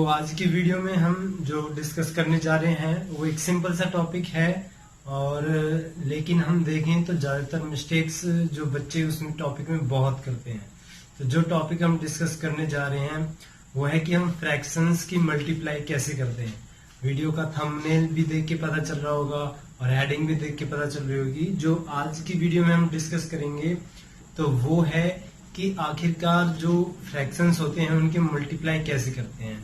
आज की वीडियो में हम जो डिस्कस करने जा रहे हैं वो एक सिंपल सा टॉपिक है और लेकिन हम देखें तो ज्यादातर मिस्टेक्स जो बच्चे उसमें टॉपिक में बहुत करते हैं। तो जो टॉपिक हम डिस्कस करने जा रहे हैं वो है कि हम फ्रैक्शंस की मल्टीप्लाई कैसे करते हैं। वीडियो का थंबनेल भी देख के पता चल रहा होगा और हेडिंग भी देख के पता चल रही होगी। जो आज की वीडियो में हम डिस्कस करेंगे तो वो है कि आखिरकार जो फ्रैक्शंस होते हैं उनके मल्टीप्लाई कैसे करते हैं।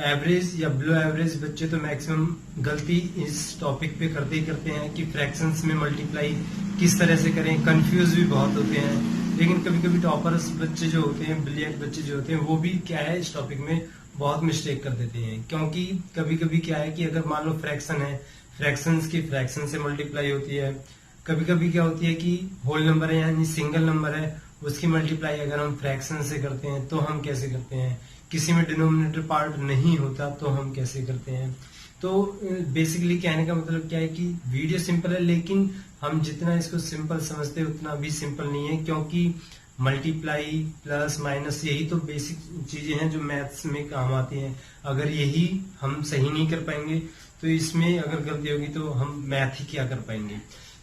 एवरेज या बिलो एवरेज बच्चे तो मैक्सिमम गलती इस टॉपिक पे करते ही करते हैं कि फ्रैक्शंस में मल्टीप्लाई किस तरह से करें। कंफ्यूज भी बहुत होते हैं, लेकिन कभी कभी टॉपर्स बच्चे जो होते हैं, ब्रिलियंट बच्चे जो होते हैं, वो भी क्या है इस टॉपिक में बहुत मिस्टेक कर देते हैं। क्योंकि कभी कभी क्या है कि अगर मान लो फ्रैक्शन है, फ्रैक्शंस की फ्रैक्शन से मल्टीप्लाई होती है। कभी कभी क्या होती है कि होल नंबर है यानी सिंगल नंबर है, उसकी मल्टीप्लाई अगर हम फ्रैक्शन से करते हैं तो हम कैसे करते हैं। किसी में डिनोमिनेटर पार्ट नहीं होता तो हम कैसे करते हैं। तो बेसिकली कहने का मतलब क्या है कि वीडियो सिंपल है, लेकिन हम जितना इसको सिंपल समझते हैं उतना भी सिंपल नहीं है। क्योंकि मल्टीप्लाई प्लस माइनस यही तो बेसिक चीजें हैं जो मैथ्स में काम आती हैं। अगर यही हम सही नहीं कर पाएंगे तो इसमें अगर गलती होगी तो हम मैथ ही क्या कर पाएंगे।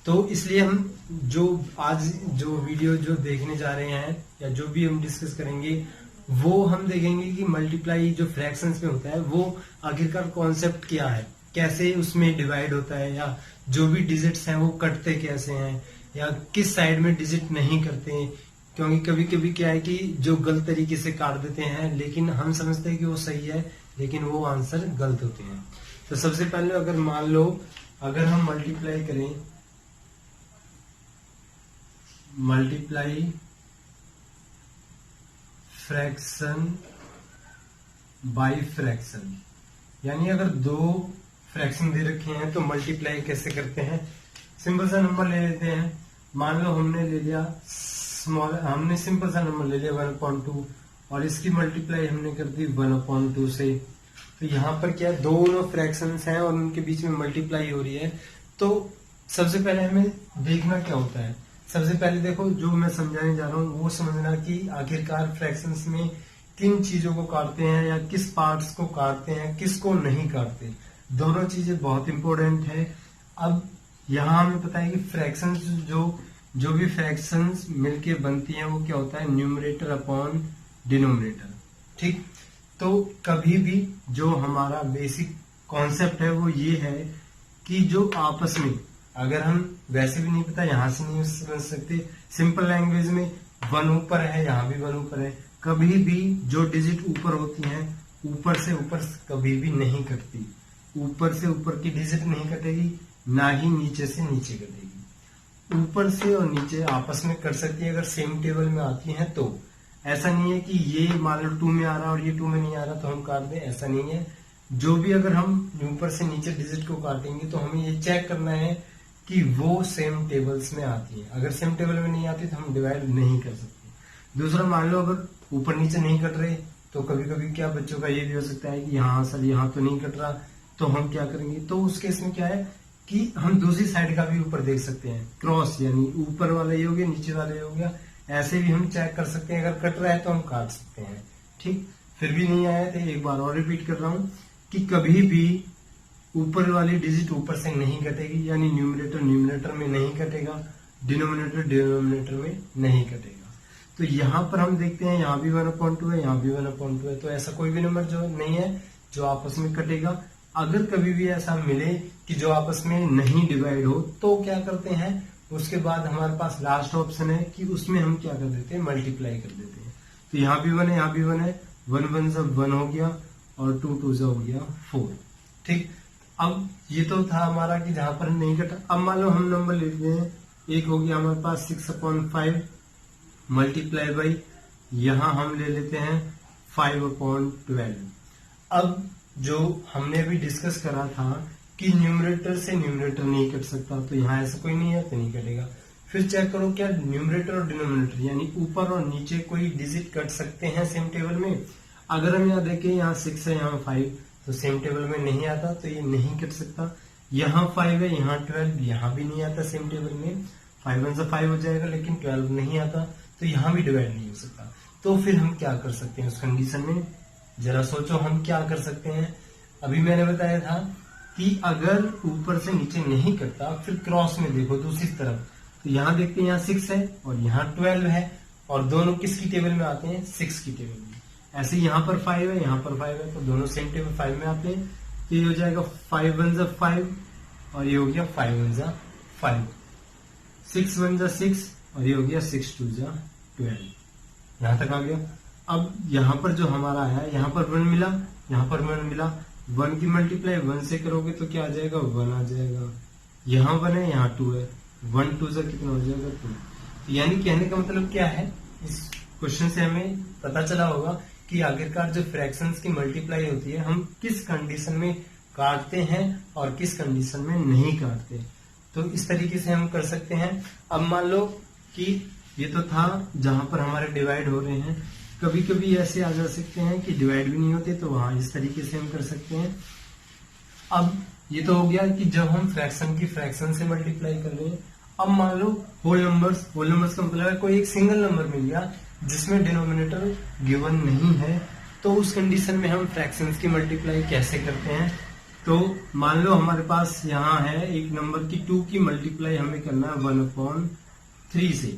तो इसलिए हम जो आज जो वीडियो जो देखने जा रहे हैं या जो भी हम डिस्कस करेंगे वो हम देखेंगे कि मल्टीप्लाई जो फ्रैक्शंस में होता है वो आखिरकार कॉन्सेप्ट क्या है, कैसे उसमें डिवाइड होता है, या जो भी डिजिट्स हैं वो कटते कैसे हैं, या किस साइड में डिजिट नहीं करते हैं। क्योंकि कभी कभी क्या है कि जो गलत तरीके से काट देते हैं, लेकिन हम समझते हैं कि वो सही है, लेकिन वो आंसर गलत होते हैं। तो सबसे पहले अगर मान लो अगर हम मल्टीप्लाई करें, मल्टीप्लाई फ्रैक्शन बाय फ्रैक्शन, यानी अगर दो फ्रैक्शन दे रखे हैं तो मल्टीप्लाई कैसे करते हैं। सिंपल सा नंबर ले लेते हैं। मान लो हमने ले लिया हमने सिंपल सा नंबर ले लिया 1/2 और इसकी मल्टीप्लाई हमने कर दी 1/2 से। तो यहाँ पर क्या दोनों फ्रैक्शंस हैं और उनके बीच में मल्टीप्लाई हो रही है। तो सबसे पहले हमें देखना क्या होता है। सबसे पहले देखो जो मैं समझाने जा रहा हूँ वो समझना कि आखिरकार फ्रैक्शंस में किन चीजों को काटते हैं या किस पार्ट्स को काटते हैं, किसको नहीं काटते। दोनों चीजें बहुत इंपॉर्टेंट है। अब यहाँ हमें पता है कि फ्रैक्शंस जो भी फ्रैक्शंस मिलके बनती हैं वो क्या होता है, न्यूमरेटर अपॉन डिनोमिनेटर। ठीक, तो कभी भी जो हमारा बेसिक कॉन्सेप्ट है वो ये है कि जो आपस में अगर हम वैसे भी नहीं पता यहां से नहीं समझ सकते, सिंपल लैंग्वेज में 1 ऊपर है यहाँ भी 1 ऊपर है, कभी भी जो डिजिट ऊपर होती हैं ऊपर से ऊपर कभी भी नहीं कटती। ऊपर से ऊपर की डिजिट नहीं कटेगी, ना ही नीचे से नीचे कटेगी। ऊपर से और नीचे आपस में कट सकती है अगर सेम टेबल में आती हैं तो। ऐसा नहीं है कि ये मान लो 2 में आ रहा और ये 2 में नहीं आ रहा तो हम काट दें, ऐसा नहीं है। जो भी अगर हम ऊपर से नीचे डिजिट को काटेंगे तो हमें ये चेक करना है कि वो सेम टेबल्स में आती है। अगर सेम टेबल में नहीं आती तो हम डिवाइड नहीं कर सकते। दूसरा, मान लो अगर ऊपर नीचे नहीं कट रहे तो कभी कभी क्या बच्चों का ये भी हो सकता है कि यहाँ सर यहाँ तो नहीं कट रहा, तो हम क्या करेंगे। तो उस केस में क्या है कि हम दूसरी साइड का भी ऊपर देख सकते हैं, क्रॉस यानी ऊपर वाला ये हो गया नीचे वाला ये हो गया, ऐसे भी हम चेक कर सकते हैं। अगर कट रहा है तो हम काट सकते हैं। ठीक, फिर भी नहीं आया तो एक बार और रिपीट कर रहा हूँ कि कभी भी ऊपर वाली डिजिट ऊपर से नहीं कटेगी, यानी न्यूमरेटर न्यूमरेटर में नहीं कटेगा, डिनोमिनेटर डिनोमिनेटर में नहीं कटेगा। तो यहाँ पर हम देखते हैं यहाँ भी 1/2 है, यहाँ भी 1/2 है, तो ऐसा कोई भी नंबर जो नहीं है जो आपस में कटेगा। अगर कभी भी ऐसा मिले कि जो आपस में नहीं डिवाइड हो तो क्या करते हैं, उसके बाद हमारे पास लास्ट ऑप्शन है कि उसमें हम क्या कर देते हैं, मल्टीप्लाई कर देते हैं। तो यहाँ भी 1 है, यहाँ भी 1 है, 1 1 से 1 हो गया और 2 2 से हो गया 4। ठीक, अब ये तो था हमारा कि जहां पर नहीं कटा। अब मान लो हम नंबर ले लेते हैं, एक हो गया हमारे पास 6/5 मल्टीप्लाई बाई यहां हम ले लेते हैं 5/12। अब जो हमने अभी डिस्कस करा था कि न्यूमरेटर से न्यूमरेटर नहीं कट सकता, तो यहाँ ऐसा कोई नहीं है तो नहीं कटेगा। फिर चेक करो क्या न्यूमरेटर और डिनोमिनेटर यानी ऊपर और नीचे कोई डिजिट कट सकते हैं सेम टेबल में। अगर हम यहाँ देखें यहाँ 6 है यहाँ 5 तो सेम टेबल में नहीं आता, तो ये नहीं कट सकता। यहाँ 5 है यहाँ 12, यहाँ भी नहीं आता सेम टेबल में। 5 1 से 5 हो जाएगा लेकिन 12 नहीं आता, तो यहाँ भी डिवाइड नहीं हो सकता। तो फिर हम क्या कर सकते हैं उस कंडीशन में, जरा सोचो हम क्या कर सकते हैं। अभी मैंने बताया था कि अगर ऊपर से नीचे नहीं कटता फिर क्रॉस में देखो दूसरी तरफ, तो यहाँ देखते हैं यहाँ 6 है और यहाँ 12 है, और दोनों किसकी टेबल में आते हैं, 6 की टेबल में। ऐसे यहाँ पर 5 है, यहाँ पर 5 है, तो दोनों सेम टेबल 5 में आते हैं। तो ये हो जाएगा 5 1 जा 5 और ये हो गया 5 1 जा 5, 6 1 जा 6 और ये हो गया 6 2 जा 12। यहां तक आ गया। अब यहाँ पर जो हमारा आया, यहाँ पर 1 मिला, यहाँ पर 1 मिला, 1 की मल्टीप्लाई 1 से करोगे तो क्या आ जाएगा, 1 आ जाएगा। यहाँ 1 है, यहाँ 2 है, 1 2 से कितना हो जाएगा, 2। तो यानी कहने का मतलब क्या है, इस क्वेश्चन से हमें पता चला होगा कि आखिरकार जो फ्रैक्शंस की मल्टीप्लाई होती है हम किस कंडीशन में काटते हैं और किस कंडीशन में नहीं काटते। तो इस तरीके से हम कर सकते हैं। अब मान लो कि ये तो था जहां पर हमारे डिवाइड हो रहे हैं, कभी कभी ऐसे आ जा सकते हैं कि डिवाइड भी नहीं होते, तो वहां इस तरीके से हम कर सकते हैं। अब ये तो हो गया कि जब हम फ्रैक्शन की फ्रैक्शन से मल्टीप्लाई कर रहे हैं। अब मान लो होल नंबर्स का मतलब है कोई एक सिंगल नंबर मिल गया जिसमें डिनोमिनेटर गिवन नहीं है, तो उस कंडीशन में हम फ्रैक्शंस की मल्टीप्लाई कैसे करते हैं। तो मान लो हमारे पास यहाँ है एक नंबर की 2 की मल्टीप्लाई हमें करना है 1/3 से,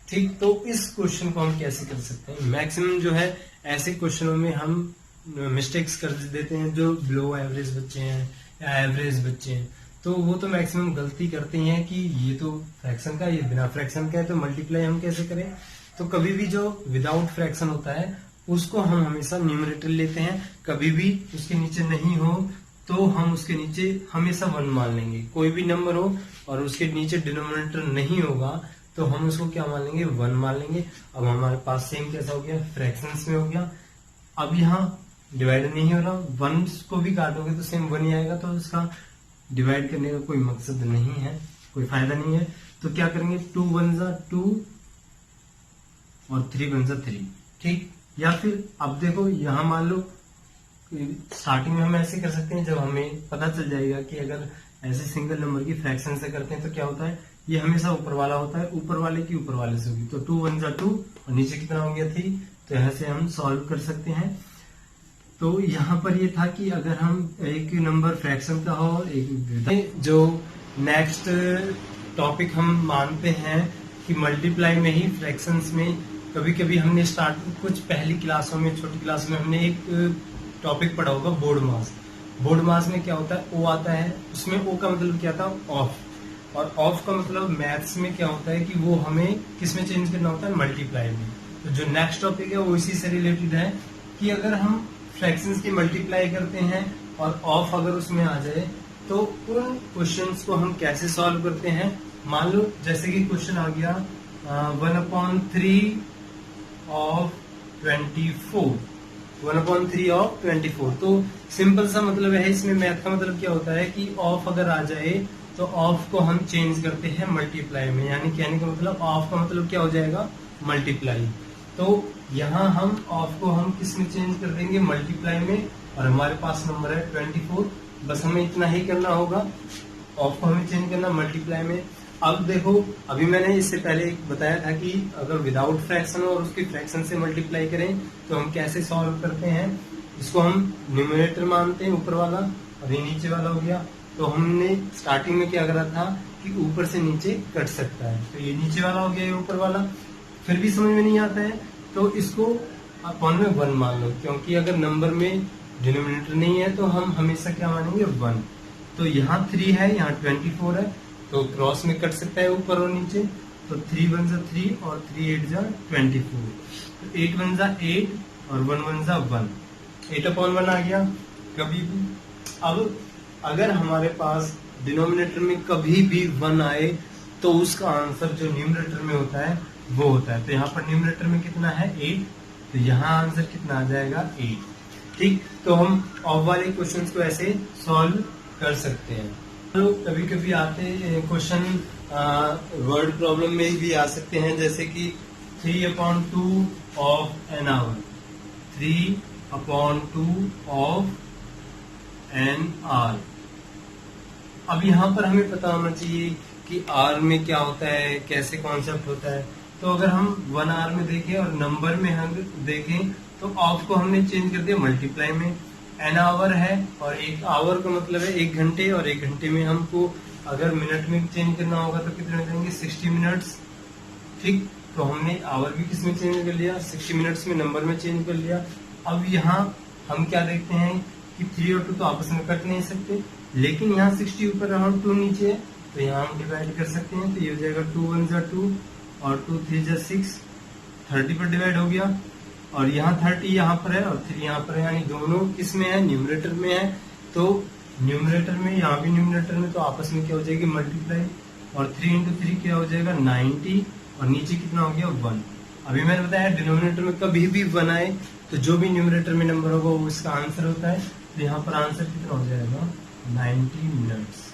ठीक। तो इस क्वेश्चन को हम कैसे कर सकते हैं। मैक्सिमम जो है ऐसे क्वेश्चनों में हम मिस्टेक्स कर देते हैं, जो बिलो एवरेज बच्चे हैं या एवरेज बच्चे हैं, तो वो तो मैक्सिमम गलती करते हैं कि ये तो फ्रैक्शन का, ये बिना फ्रैक्शन का है, तो मल्टीप्लाई हम कैसे करें। तो कभी भी जो विदाउट फ्रैक्शन होता है उसको हम हमेशा न्यूमरेटर लेते हैं, कभी भी उसके नीचे नहीं हो तो हम उसके नीचे हमेशा 1 मान लेंगे। कोई भी नंबर हो और उसके नीचे डिनोमिनेटर नहीं होगा तो हम उसको क्या मान लेंगे, 1 मान लेंगे। अब हमारे पास सेम कैसा हो गया, फ्रैक्शंस में हो गया। अब यहाँ डिवाइड नहीं हो रहा, 1 को भी काटोगे तो सेम 1 ही आएगा, तो उसका डिवाइड करने का कोई मकसद नहीं है, कोई फायदा नहीं है। तो क्या करेंगे, 2 1 जा 2 और 3 1 जा 3, ठीक। या फिर अब देखो यहाँ मान लो स्टार्टिंग में हम ऐसे कर सकते हैं, जब हमें पता चल जाएगा कि अगर ऐसे सिंगल नंबर की फ्रैक्शन से करते हैं तो क्या होता है, ये हमेशा ऊपर वाला होता है, ऊपर वाले की ऊपर वाले से होगी। तो 2 1 जा 2 और नीचे कितना हो गया 3, तो यहाँ से हम सॉल्व कर सकते हैं। तो यहाँ पर ये था कि अगर हम एक नंबर फ्रैक्शन का हो, एक जो नेक्स्ट टॉपिक हम मानते हैं कि मल्टीप्लाई में ही फ्रैक्शंस में कभी कभी हमने स्टार्ट कुछ पहली क्लासों में, छोटी क्लास में हमने एक टॉपिक पढ़ा होगा बोर्ड मास। बोर्ड मास में क्या होता है, ओ आता है, उसमें ओ का मतलब क्या था, ऑफ, और ऑफ का मतलब मैथ्स में क्या होता है कि वो हमें किस में चेंज करना होता है, मल्टीप्लाई में। तो जो नेक्स्ट टॉपिक है वो इसी से रिलेटेड है कि अगर हम फ्रैक्शंस की मल्टीप्लाई करते हैं और ऑफ अगर उसमें आ जाए तो उन क्वेश्चंस को हम कैसे सॉल्व करते हैं। मान लो जैसे कि क्वेश्चन आ गया 1/3 ऑफ 24, 1/3 ऑफ 24। तो सिंपल सा मतलब है, इसमें मैथ का मतलब क्या होता है कि ऑफ अगर आ जाए तो ऑफ को हम चेंज करते हैं मल्टीप्लाई में, यानी कहने का मतलब ऑफ का मतलब क्या हो जाएगा, मल्टीप्लाई। तो यहाँ हम ऑफ को हम किस में चेंज कर देंगे, मल्टीप्लाई में, और हमारे पास नंबर है 24। बस हमें इतना ही करना होगा, ऑफ को हमें चेंज करना मल्टीप्लाई में। अब देखो, अभी मैंने इससे पहले बताया था कि अगर विदाउट फ्रैक्शन हो और उसकी फ्रैक्शन से मल्टीप्लाई करें तो हम कैसे सॉल्व करते हैं। इसको हम न्यूमरेटर मानते हैं ऊपर वाला, और ये नीचे वाला हो गया। तो हमने स्टार्टिंग में क्या करा था कि ऊपर से नीचे कट सकता है, तो ये नीचे वाला हो गया, ये ऊपर वाला। फिर भी समझ में नहीं आता है तो इसको अपॉन में 1 मान लो, क्योंकि अगर नंबर में डिनोमिनेटर नहीं है तो हम हमेशा क्या मानेंगे, 1। तो यहाँ 3 है, यहाँ 24 है, तो क्रॉस में कट सकता है ऊपर और नीचे। तो 3 1 जा 3 और 3 8 जा 24, तो 8 1 जा 8 और 1 1 जा 1, 8/1 आ गया कभी भी। अब अगर हमारे पास डिनोमिनेटर में कभी भी 1 आए तो उसका आंसर जो न्यूमरेटर में होता है वो होता है। तो यहाँ पर न्यूमरेटर में कितना है, 8, तो यहाँ आंसर कितना आ जाएगा, 8, ठीक। तो हम ऑफ वाले क्वेश्चंस को ऐसे सॉल्व कर सकते हैं। तो कभी कभी आते क्वेश्चन वर्ड प्रॉब्लम में भी आ सकते हैं, जैसे कि 3/2 of an hour, 3/2 of an hour. अब यहाँ पर हमें पता होना चाहिए कि आर में क्या होता है, कैसे कॉन्सेप्ट होता है। तो अगर हम 1 आवर में देखें और नंबर में हम देखें तो ऑफ को हमने चेंज कर दिया मल्टीप्लाई में। एन आवर है और एक आवर का मतलब है 1 घंटे, और 1 घंटे में हमको अगर मिनट में चेंज करना होगा तो कितने हो जाएंगे 60 मिनट्स। ठीक, तो हमने आवर भी किस में चेंज कर लिया 60 मिनट्स में, नंबर में चेंज कर लिया। अब यहाँ हम क्या देखते हैं कि 3 और 2 तो आपस में कट नहीं सकते, लेकिन यहाँ 60 ऊपर और 2 नीचे है, तो यहाँ हम डिवाइड कर सकते हैं। तो ये हो जाएगा 2 1 जा 2 और 2 3 जा 6, 30 पर डिवाइड हो गया। और यहाँ 30 यहाँ पर है और 3 यहाँ पर है, यानी दोनों किस में है न्यूमरेटर में है। तो न्यूमरेटर में, यहाँ भी न्यूमरेटर में, तो आपस में क्या हो जाएगी मल्टीप्लाई। और 3 इंटू 3 क्या हो जाएगा 90, और नीचे कितना हो गया 1। अभी मैंने बताया डिनोमिनेटर में कभी भी 1 आए तो जो भी न्यूमरेटर में नंबर होगा वो इसका आंसर होता है। तो यहाँ पर आंसर कितना हो जाएगा 90 मिनट्स।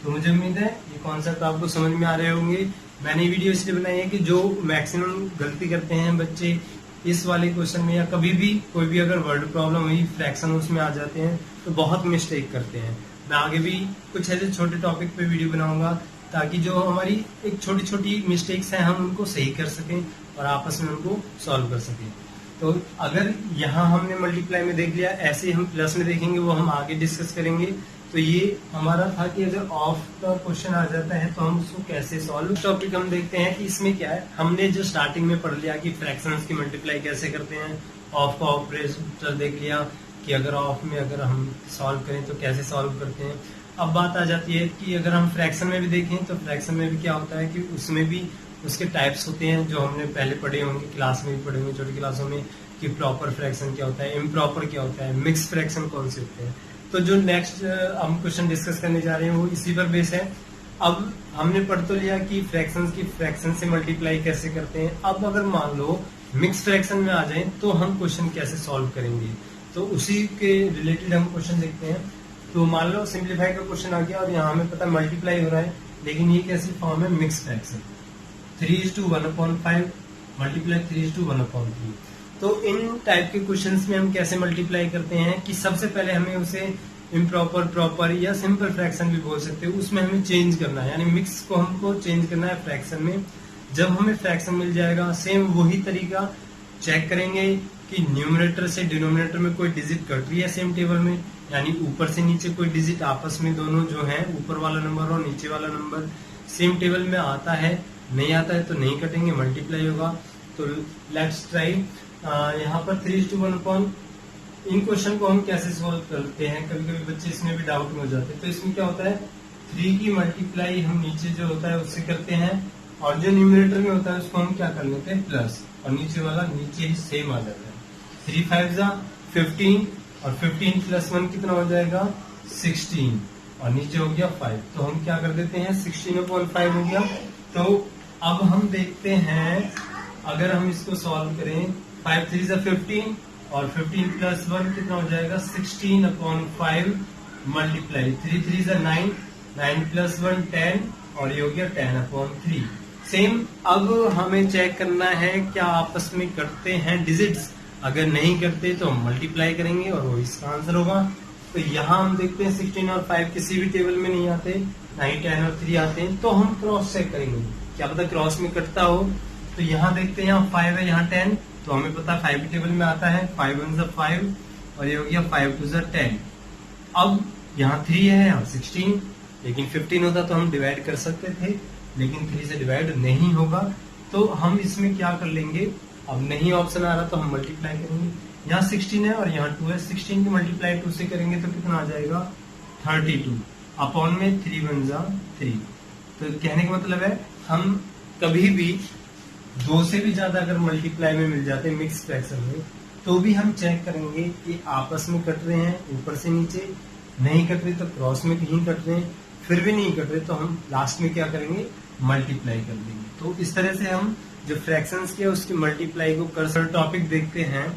तो मुझे उम्मीद है ये कॉन्सेप्ट आपको समझ में आ रहे होंगे। मैंने वीडियो इसलिए बनाई है कि जो मैक्सिमम गलती करते हैं बच्चे इस वाले क्वेश्चन में, या कभी भी कोई भी अगर वर्ड प्रॉब्लम हुई, फ्रैक्शन उसमें आ जाते हैं तो बहुत मिस्टेक करते हैं। मैं आगे भी कुछ ऐसे छोटे टॉपिक पे वीडियो बनाऊंगा ताकि जो हमारी एक छोटी छोटी मिस्टेक्स हैं हम उनको सही कर सकें और आपस में उनको सॉल्व कर सकें। तो अगर यहाँ हमने मल्टीप्लाई में देख लिया, ऐसे हम प्लस में देखेंगे, वो हम आगे डिस्कस करेंगे। तो ये हमारा था कि अगर ऑफ का क्वेश्चन आ जाता है तो हम उसको कैसे सॉल्व। टॉपिक हम देखते हैं कि इसमें क्या है। हमने जो स्टार्टिंग में पढ़ लिया कि फ्रैक्शंस की मल्टीप्लाई कैसे करते हैं, ऑफ का ऑपरेटर देख लिया कि अगर ऑफ में अगर हम सॉल्व करें तो कैसे सॉल्व करते हैं। अब बात आ जाती है कि अगर हम फ्रैक्शन में भी देखें तो फ्रैक्शन में भी क्या होता है कि उसमें भी उसके टाइप्स होते हैं जो हमने पहले पढ़े होंगे, क्लास में भी पढ़े होंगे छोटी क्लासों में, कि प्रॉपर फ्रैक्शन क्या होता है, इम्प्रॉपर क्या होता है, मिक्स फ्रैक्शन कौन से होते हैं। तो जो नेक्स्ट हम क्वेश्चन डिस्कस करने जा रहे हैं वो इसी पर बेस है। अब हमने पढ़ तो लिया कि फ्रैक्शंस की फ्रैक्शन से मल्टीप्लाई कैसे करते हैं। अब अगर मान लो मिक्स फ्रैक्शन में आ जाए तो हम क्वेश्चन कैसे सॉल्व करेंगे, तो उसी के रिलेटेड हम क्वेश्चन देखते हैं। तो मान लो सिंप्लीफाई का क्वेश्चन आ गया और यहाँ हमें पता मल्टीप्लाई हो रहा है, लेकिन ये कैसी फॉर्म है मिक्स फ्रैक्शन, 3:1/5 मल्टीप्लाई 3:1/3। तो इन टाइप के क्वेश्चंस में हम कैसे मल्टीप्लाई करते हैं कि सबसे पहले हमें उसे इम्प्रॉपर, प्रॉपर या सिंपल फ्रैक्शन भी बोल सकते हैं, उसमें हमें चेंज करना है, यानी मिक्स को हमको चेंज करना है फ्रैक्शन में। जब हमें फ्रैक्शन मिल जाएगा सेम वही तरीका चेक करेंगे कि न्यूमरेटर से डिनोमिनेटर में कोई डिजिट कट रही है सेम टेबल में, यानी ऊपर से नीचे कोई डिजिट आपस में दोनों जो है ऊपर वाला नंबर और नीचे वाला नंबर सेम टेबल में आता है, नहीं आता है तो नहीं कटेंगे, मल्टीप्लाई होगा। तो लेट्स ट्राई। यहाँ पर 3:1। इन क्वेश्चन को हम कैसे सोल्व करते हैं, कभी कभी बच्चे इसमें भी डाउट में हो जाते हैं। तो इसमें क्या होता है 3 की मल्टीप्लाई हम नीचे जो होता है उससे करते हैं, और जो न्यूमरेटर में होता है उसको हम क्या कर लेते हैं प्लस, और नीचे वाला नीचे ही सेम आ जाता है। 3 5 जा 15 और 15 + 1 कितना हो जाएगा 16, और नीचे हो गया 5। तो हम क्या कर देते हैं 16/5 हो गया। तो अब हम देखते हैं अगर हम इसको सॉल्व करें, 5 3 = 15 और 15 + 1 कितना हो जाएगा 16/5 मल्टीप्लाई 3 3 = 9, 9 + 1 10, और ये हो गया 10/3। सेम अब हमें चेक करना है क्या आपस में करते हैं डिजिट्स, अगर नहीं करते तो हम मल्टीप्लाई करेंगे और वो इसका आंसर होगा। तो यहाँ हम देखते हैं 16 और 5 किसी भी टेबल में नहीं आते, 9 10 और 3 आते हैं, तो हम क्रॉस चेक करेंगे, क्या पता क्रॉस में कटता हो। तो यहाँ देखते हैं यहाँ 5 है यहाँ 10, तो हमें पता 5 टेबल में आता है, 5 1 = 5 और ये हो गया 5 2 = 10। अब यहाँ 3 है यहाँ 16, लेकिन 15 होता तो हम डिवाइड कर सकते थे, लेकिन 3 से डिवाइड नहीं होगा। तो हम इसमें क्या कर लेंगे, अब नहीं ऑप्शन आ रहा तो हम मल्टीप्लाई करेंगे। यहाँ 16 है और यहाँ 2 है, 16 की मल्टीप्लाई 2 से करेंगे तो कितना आ जाएगा 32 अपॉन में 3 1 = 3। तो कहने का मतलब है हम कभी भी 2 से भी ज्यादा अगर मल्टीप्लाई में मिल जाते हैं मिक्स फ्रैक्शन में, तो भी हम चेक करेंगे कि आपस में कट रहे हैं ऊपर से नीचे, नहीं कट रहे तो क्रॉस में कहीं कट रहे हैं, फिर भी नहीं कट रहे तो हम लास्ट में क्या करेंगे मल्टीप्लाई कर देंगे। तो इस तरह से हम जो फ्रैक्शंस के उसकी मल्टीप्लाई को कर सकते। टॉपिक देखते हैं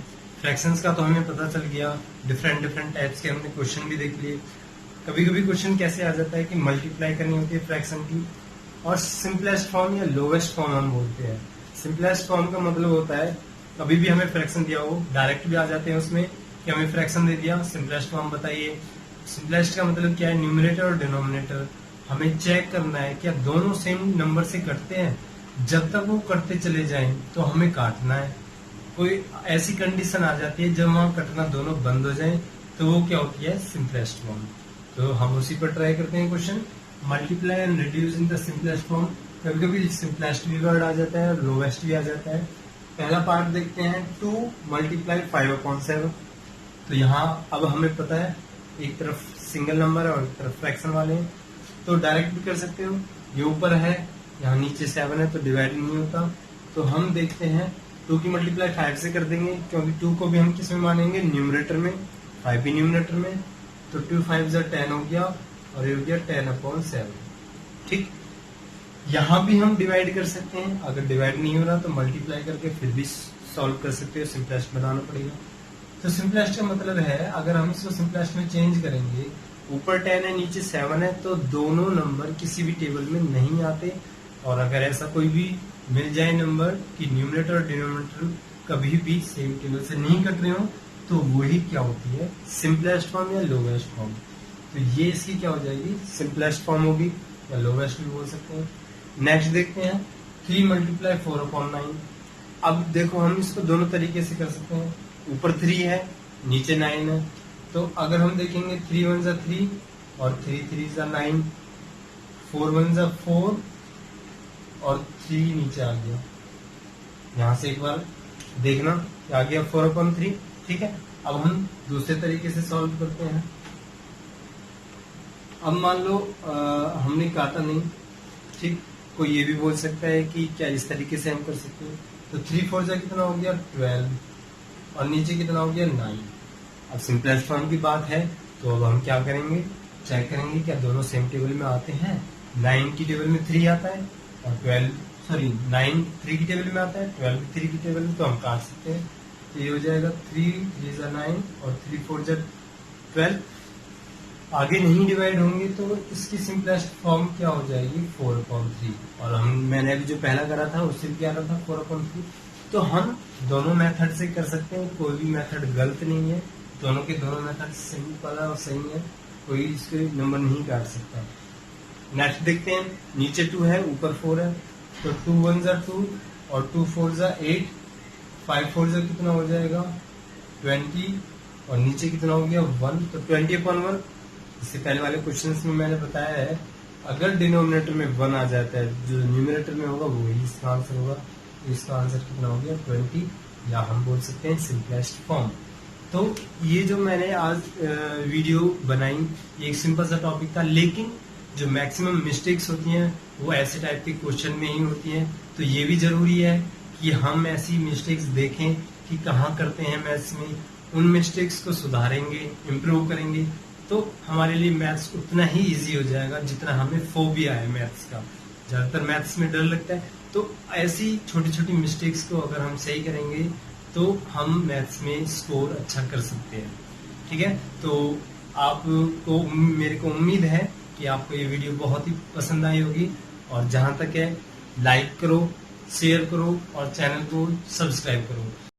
फ्रैक्शंस का, तो हमें पता चल गया डिफरेंट टाइप्स के हमने क्वेश्चन भी देख लिए। कभी कभी क्वेश्चन कैसे आ जाता है कि मल्टीप्लाई करनी होती है फ्रैक्शन की, और सिंपलेस्ट फॉर्म या लोवेस्ट फॉर्म हम बोलते हैं। सिंपलेस्ट फॉर्म का मतलब होता है कभी भी हमें फ्रैक्शन दिया हो डायरेक्ट भी आ जाते हैं उसमें कि हमें फ्रैक्शन दे दिया, सिंपलेस्ट फॉर्म बताइए। सिंपलेस्ट का मतलब क्या है, न्यूमरेटर और डिनोमिनेटर हमें चेक करना है क्या दोनों सेम नंबर से कटते हैं। जब तक वो करते चले जाएं तो हमें काटना है। कोई ऐसी कंडीशन आ जाती है जब वहां कटना दोनों बंद हो जाए तो वो क्या होती है, सिंपलेस्ट फॉर्म। तो हम उसी पर ट्राई करते हैं question, multiply and reduce in the simplest form. कभी कभी सिंपलेस्ट भी वर्ड आ जाता है और लोवेस्ट भी आ जाता है। पहला पार्ट देखते हैं, 2 मल्टीप्लाई 5/7। तो यहाँ अब हमें पता है एक तरफ सिंगल नंबर है और एक तरफ फ्रैक्शन वाले हैं, तो डायरेक्ट भी कर सकते हो। ये ऊपर है, यहाँ नीचे 7 है, तो डिवाइड नहीं होता। तो हम देखते हैं 2 की मल्टीप्लाई 5 से कर देंगे, क्योंकि 2 को भी हम किस में मानेंगे, न्यूमरेटर में, 5 भी न्यूमरेटर में। तो 2 5 10 हो गया और ये हो गया 10/7। ठीक, यहाँ भी हम डिवाइड कर सकते हैं। अगर डिवाइड नहीं हो रहा तो मल्टीप्लाई करके फिर भी सॉल्व कर सकते हो, सिंपलेस्ट बनाना पड़ेगा। तो सिंपलेस्ट का मतलब है, अगर हम इसको सिंपलेस्ट में चेंज करेंगे, ऊपर 10 है नीचे 7 है, तो दोनों नंबर किसी भी टेबल में नहीं आते। और अगर ऐसा कोई भी मिल जाए नंबर कि न्यूमरेटर और डिनोमिनेटर कभी भी सेम टेबल से नहीं कट रहे हो, तो वही क्या होती है, सिंपलेस्ट फॉर्म या लोवेस्ट फॉर्म। तो ये इसकी क्या हो जाएगी, सिंपलेस्ट फॉर्म होगी, या लोवेस्ट भी बोल सकते हैं। नेक्स्ट देखते हैं, 3 मल्टीप्लाई 4/9। अब देखो हम इसको दोनों तरीके से कर सकते हैं, ऊपर 3 है नीचे 9 है। तो अगर हम देखेंगे 3 1 जा 3 और 3 3 जा 9, 4 1 जा 4 और 3 नीचे आ गया। यहां से एक बार देखना आ गया 4/3। ठीक है, अब हम दूसरे तरीके से सॉल्व करते हैं। अब मान लो हमने काटा नहीं, ठीक, कोई ये भी बोल सकता है कि क्या इस तरीके से हम कर सकते हैं। तो 3 4 जा कितना हो गया 12 और नीचे कितना हो गया 9। अब सिंपलेस्ट फॉर्म की बात है, तो अब हम क्या करेंगे, चेक करेंगे क्या दोनों सेम टेबल में आते हैं। 9 की टेबल में 3 आता है और 9 3 की टेबल में आता है, 12 3 की टेबल में, तो हम काट सकते हैं। तो ये हो जाएगा 3 3 जा 9 और 3 4 जा 12। आगे नहीं डिवाइड होंगे तो इसकी सिंपलेस्ट फॉर्म क्या हो जाएगी 4/3। और मैंने अभी जो पहला करा था उससे क्या करा था 4/3। तो हम दोनों मेथड से कर सकते हैं, कोई भी मेथड गलत नहीं है, दोनों के दोनों मेथड सिंपल और सही है, कोई इसके नंबर नहीं काट सकता। नेक्स्ट देखते हैं, नीचे 2 है ऊपर 4 है, तो 2 1 जा 2 और 2 4 जा 8, 5 4 जा कितना हो जाएगा 20 और नीचे कितना हो गया 1, तो 20/1। इससे पहले वाले क्वेश्चंस में मैंने बताया है, अगर डिनोमिनेटर में 1 आ जाता है, जो न्यूमरेटर में होगा वही इसका आंसर होगा। तो इसका आंसर कितना हो गया 20, या हम बोल सकते हैं सिंपलेस्ट फॉर्म। तो ये जो मैंने आज वीडियो बनाई, ये एक सिंपल सा टॉपिक था, लेकिन जो मैक्सिमम मिस्टेक्स होती हैं वो ऐसे टाइप के क्वेश्चन में ही होती हैं। तो ये भी जरूरी है कि हम ऐसी मिस्टेक्स देखें कि कहाँ करते हैं मैथ्स में, उन मिस्टेक्स को सुधारेंगे, इम्प्रूव करेंगे, तो हमारे लिए मैथ्स उतना ही इजी हो जाएगा जितना हमें फोबिया है मैथ्स का। ज्यादातर मैथ्स में डर लगता है, तो ऐसी छोटी छोटी मिस्टेक्स को अगर हम सही करेंगे तो हम मैथ्स में स्कोर अच्छा कर सकते हैं। ठीक है, तो आपको, मेरे को उम्मीद है कि आपको ये वीडियो बहुत ही पसंद आई होगी। और जहां तक है, लाइक करो, शेयर करो और चैनल को सब्सक्राइब करो।